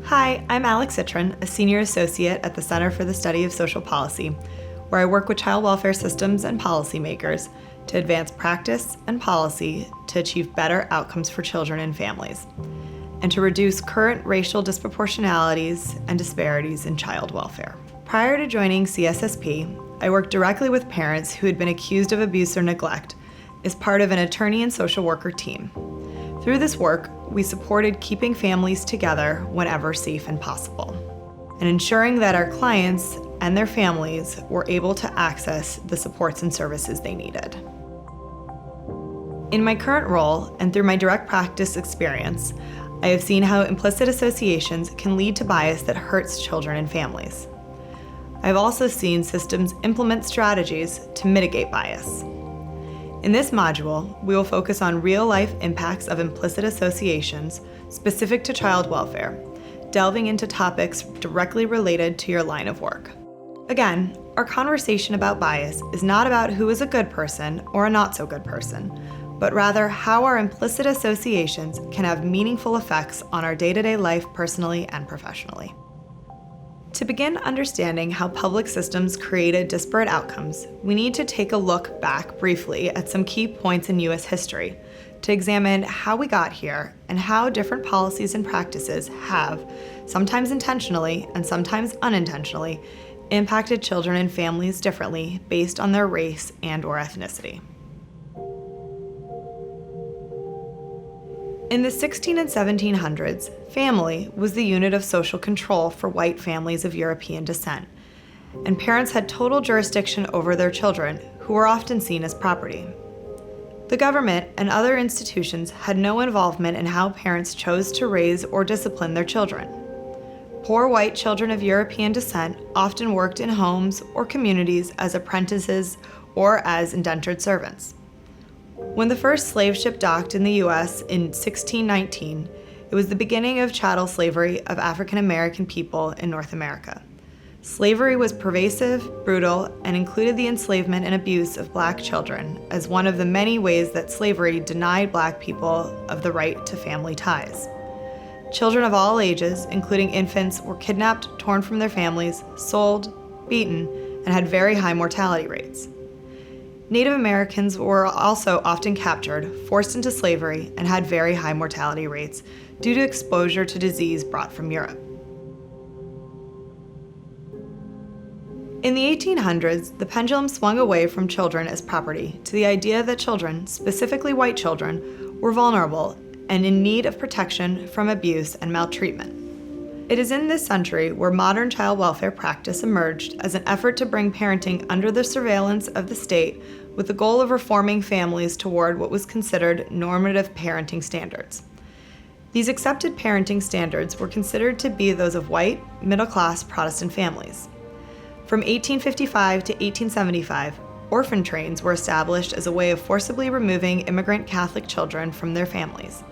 Hi, I'm Alex Citron, a senior associate at the Center for the Study of Social Policy, where I work with child welfare systems and policymakers to advance practice and policy to achieve better outcomes for children and families, and to reduce current racial disproportionalities and disparities in child welfare. Prior to joining CSSP, I worked directly with parents who had been accused of abuse or neglect as part of an attorney and social worker team. Through this work, we supported keeping families together whenever safe and possible, and ensuring that our clients and their families were able to access the supports and services they needed. In my current role, and through my direct practice experience, I have seen how implicit associations can lead to bias that hurts children and families. I've also seen systems implement strategies to mitigate bias. In this module, we will focus on real-life impacts of implicit associations specific to child welfare, delving into topics directly related to your line of work. Again, our conversation about bias is not about who is a good person or a not-so-good person, but rather how our implicit associations can have meaningful effects on our day-to-day life personally and professionally. To begin understanding how public systems created disparate outcomes, we need to take a look back briefly at some key points in U.S. history to examine how we got here and how different policies and practices have, sometimes intentionally and sometimes unintentionally, impacted children and families differently based on their race and/or ethnicity. In the 1600s and 1700s, family was the unit of social control for white families of European descent, and parents had total jurisdiction over their children, who were often seen as property. The government and other institutions had no involvement in how parents chose to raise or discipline their children. Poor white children of European descent often worked in homes or communities as apprentices or as indentured servants. When the first slave ship docked in the U.S. in 1619, it was the beginning of chattel slavery of African American people in North America. Slavery was pervasive, brutal, and included the enslavement and abuse of Black children as one of the many ways that slavery denied Black people of the right to family ties. Children of all ages, including infants, were kidnapped, torn from their families, sold, beaten, and had very high mortality rates. Native Americans were also often captured, forced into slavery, and had very high mortality rates due to exposure to disease brought from Europe. In the 1800s, the pendulum swung away from children as property to the idea that children, specifically white children, were vulnerable and in need of protection from abuse and maltreatment. It is in this century where modern child welfare practice emerged as an effort to bring parenting under the surveillance of the state with the goal of reforming families toward what was considered normative parenting standards. These accepted parenting standards were considered to be those of white, middle-class Protestant families. From 1855 to 1875, orphan trains were established as a way of forcibly removing immigrant Catholic children from their families.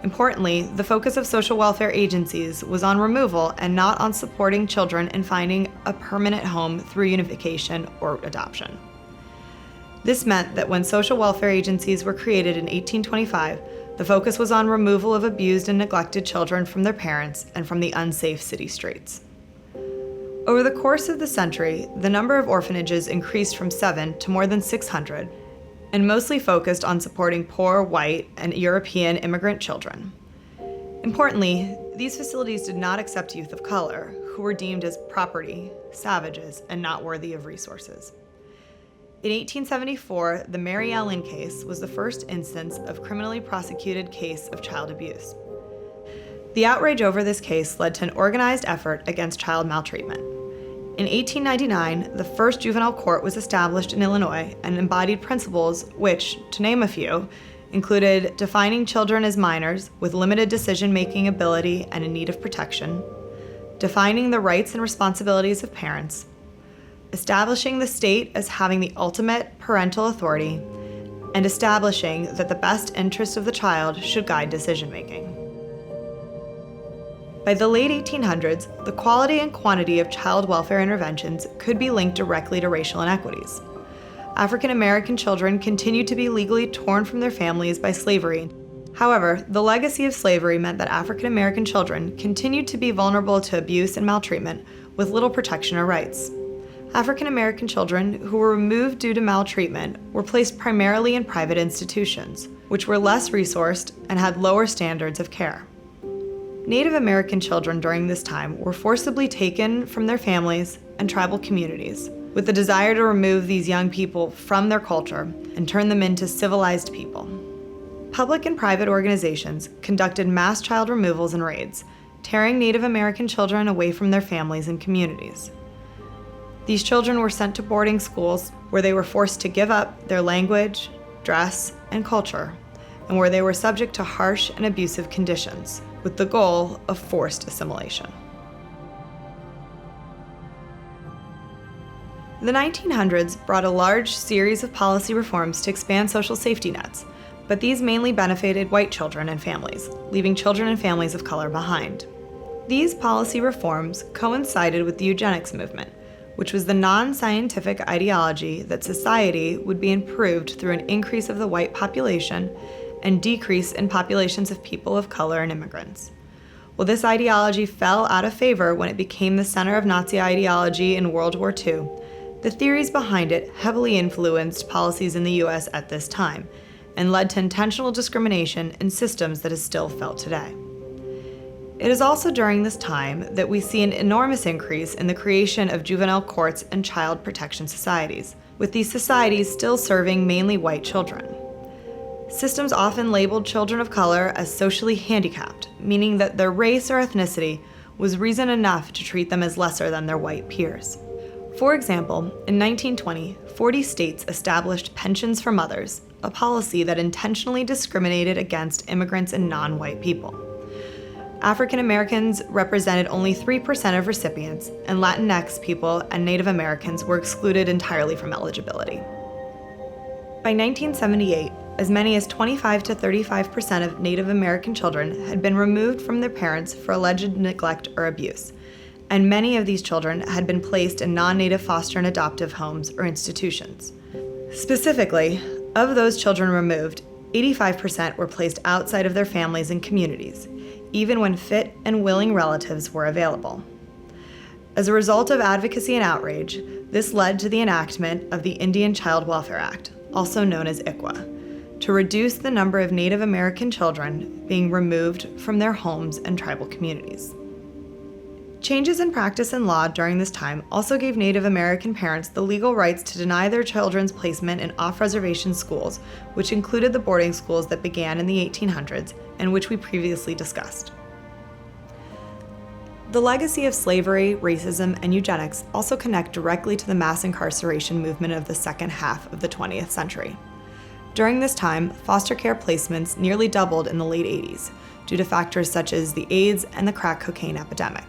Importantly, the focus of social welfare agencies was on removal and not on supporting children in finding a permanent home through unification or adoption. This meant that when social welfare agencies were created in 1825, the focus was on removal of abused and neglected children from their parents and from the unsafe city streets. Over the course of the century, the number of orphanages increased from 7 to more than 600, and mostly focused on supporting poor white and European immigrant children. Importantly, these facilities did not accept youth of color, who were deemed as property, savages, and not worthy of resources. In 1874, the Mary Ellen case was the first instance of criminally prosecuted case of child abuse. The outrage over this case led to an organized effort against child maltreatment. In 1899, the first juvenile court was established in Illinois and embodied principles which, to name a few, included defining children as minors with limited decision-making ability and in need of protection, defining the rights and responsibilities of parents, establishing the state as having the ultimate parental authority, and establishing that the best interest of the child should guide decision-making. By the late 1800s, the quality and quantity of child welfare interventions could be linked directly to racial inequities. African American children continued to be legally torn from their families by slavery. However, the legacy of slavery meant that African American children continued to be vulnerable to abuse and maltreatment with little protection or rights. African American children who were removed due to maltreatment were placed primarily in private institutions, which were less resourced and had lower standards of care. Native American children during this time were forcibly taken from their families and tribal communities, with the desire to remove these young people from their culture and turn them into civilized people. Public and private organizations conducted mass child removals and raids, tearing Native American children away from their families and communities. These children were sent to boarding schools where they were forced to give up their language, dress, and culture, and where they were subject to harsh and abusive conditions, with the goal of forced assimilation. The 1900s brought a large series of policy reforms to expand social safety nets, but these mainly benefited white children and families, leaving children and families of color behind. These policy reforms coincided with the eugenics movement, which was the non-scientific ideology that society would be improved through an increase of the white population and decrease in populations of people of color and immigrants. Well, this ideology fell out of favor when it became the center of Nazi ideology in World War II. The theories behind it heavily influenced policies in the US at this time and led to intentional discrimination in systems that is still felt today. It is also during this time that we see an enormous increase in the creation of juvenile courts and child protection societies, with these societies still serving mainly white children. Systems often labeled children of color as socially handicapped, meaning that their race or ethnicity was reason enough to treat them as lesser than their white peers. For example, in 1920, 40 states established pensions for mothers, a policy that intentionally discriminated against immigrants and non-white people. African Americans represented only 3% of recipients, and Latinx people and Native Americans were excluded entirely from eligibility. By 1978, as many as 25 to 35% of Native American children had been removed from their parents for alleged neglect or abuse, and many of these children had been placed in non-Native foster and adoptive homes or institutions. Specifically, of those children removed, 85% were placed outside of their families and communities, even when fit and willing relatives were available. As a result of advocacy and outrage, this led to the enactment of the Indian Child Welfare Act, also known as ICWA, to reduce the number of Native American children being removed from their homes and tribal communities. Changes in practice and law during this time also gave Native American parents the legal rights to deny their children's placement in off-reservation schools, which included the boarding schools that began in the 1800s and which we previously discussed. The legacy of slavery, racism, and eugenics also connect directly to the mass incarceration movement of the second half of the 20th century. During this time, foster care placements nearly doubled in the late 80s due to factors such as the AIDS and the crack cocaine epidemic.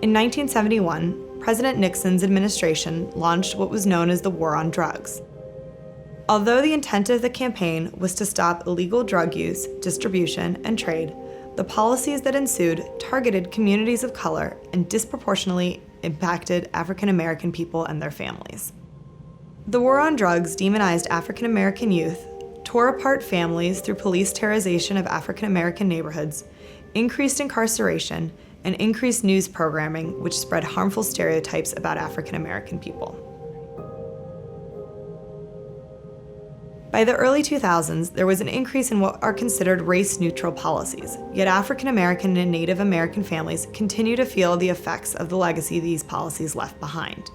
In 1971, President Nixon's administration launched what was known as the War on Drugs. Although the intent of the campaign was to stop illegal drug use, distribution, and trade, the policies that ensued targeted communities of color and disproportionately impacted African American people and their families. The War on Drugs demonized African American youth, tore apart families through police terrorization of African American neighborhoods, increased incarceration, and increased news programming which spread harmful stereotypes about African American people. By the early 2000s, there was an increase in what are considered race-neutral policies, yet African American and Native American families continue to feel the effects of the legacy these policies left behind.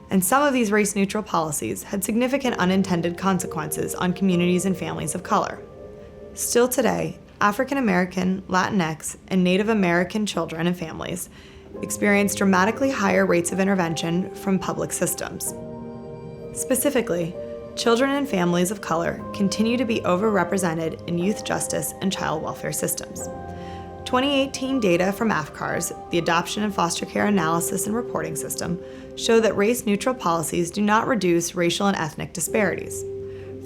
And some of these race-neutral policies had significant unintended consequences on communities and families of color. Still today, African American, Latinx, and Native American children and families experience dramatically higher rates of intervention from public systems. Specifically, children and families of color continue to be overrepresented in youth justice and child welfare systems. 2018 data from AFCARS, the Adoption and Foster Care Analysis and Reporting System, show that race-neutral policies do not reduce racial and ethnic disparities.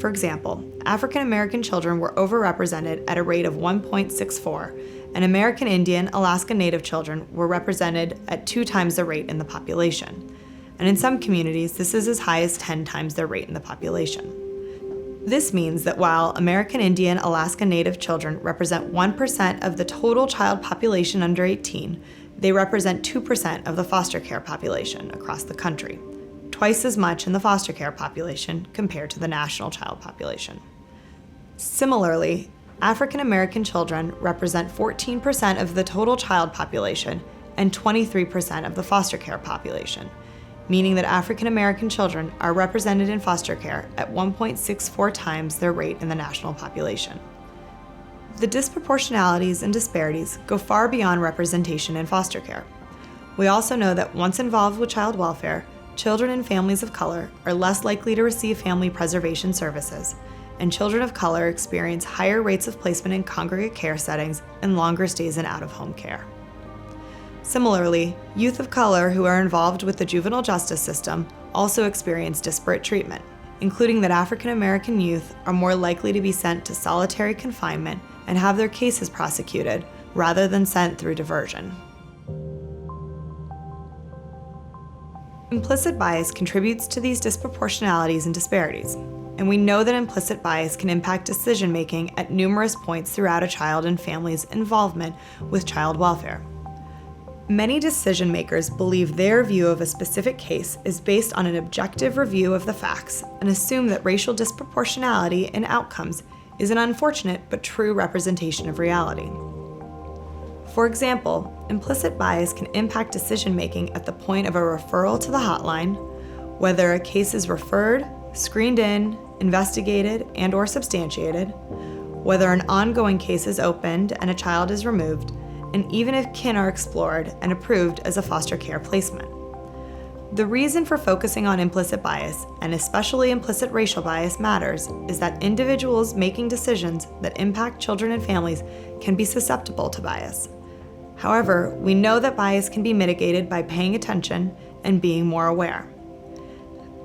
For example, African American children were overrepresented at a rate of 1.64, and American Indian, Alaska Native children were represented at 2 times the rate in the population. And in some communities, this is as high as 10 times their rate in the population. This means that while American Indian Alaska Native children represent 1% of the total child population under 18, they represent 2% of the foster care population across the country, twice as much in the foster care population compared to the national child population. Similarly, African American children represent 14% of the total child population and 23% of the foster care population, meaning that African American children are represented in foster care at 1.64 times their rate in the national population. The disproportionalities and disparities go far beyond representation in foster care. We also know that once involved with child welfare, children and families of color are less likely to receive family preservation services, and children of color experience higher rates of placement in congregate care settings and longer stays in out-of-home care. Similarly, youth of color who are involved with the juvenile justice system also experience disparate treatment, including that African American youth are more likely to be sent to solitary confinement and have their cases prosecuted rather than sent through diversion. Implicit bias contributes to these disproportionalities and disparities, and we know that implicit bias can impact decision-making at numerous points throughout a child and family's involvement with child welfare. Many decision makers believe their view of a specific case is based on an objective review of the facts and assume that racial disproportionality in outcomes is an unfortunate but true representation of reality. For example, implicit bias can impact decision-making at the point of a referral to the hotline, whether a case is referred, screened in, investigated, and/or substantiated, whether an ongoing case is opened and a child is removed, and even if kin are explored and approved as a foster care placement. The reason for focusing on implicit bias, and especially implicit racial bias, matters is that individuals making decisions that impact children and families can be susceptible to bias. However, we know that bias can be mitigated by paying attention and being more aware.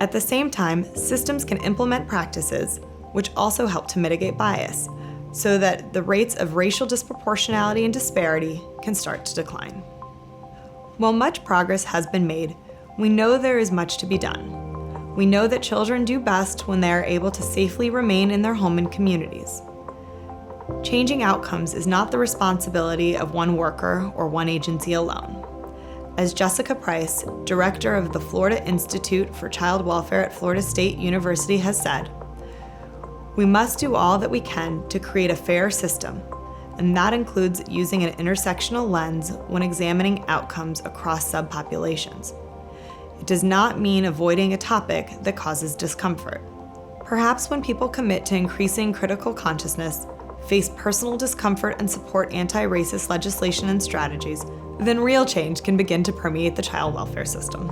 At the same time, systems can implement practices which also help to mitigate bias, so that the rates of racial disproportionality and disparity can start to decline. While much progress has been made, we know there is much to be done. We know that children do best when they are able to safely remain in their home and communities. Changing outcomes is not the responsibility of one worker or one agency alone. As Jessica Price, director of the Florida Institute for Child Welfare at Florida State University, has said, "We must do all that we can to create a fair system, and that includes using an intersectional lens when examining outcomes across subpopulations. It does not mean avoiding a topic that causes discomfort. Perhaps when people commit to increasing critical consciousness, face personal discomfort, and support anti-racist legislation and strategies, then real change can begin to permeate the child welfare system."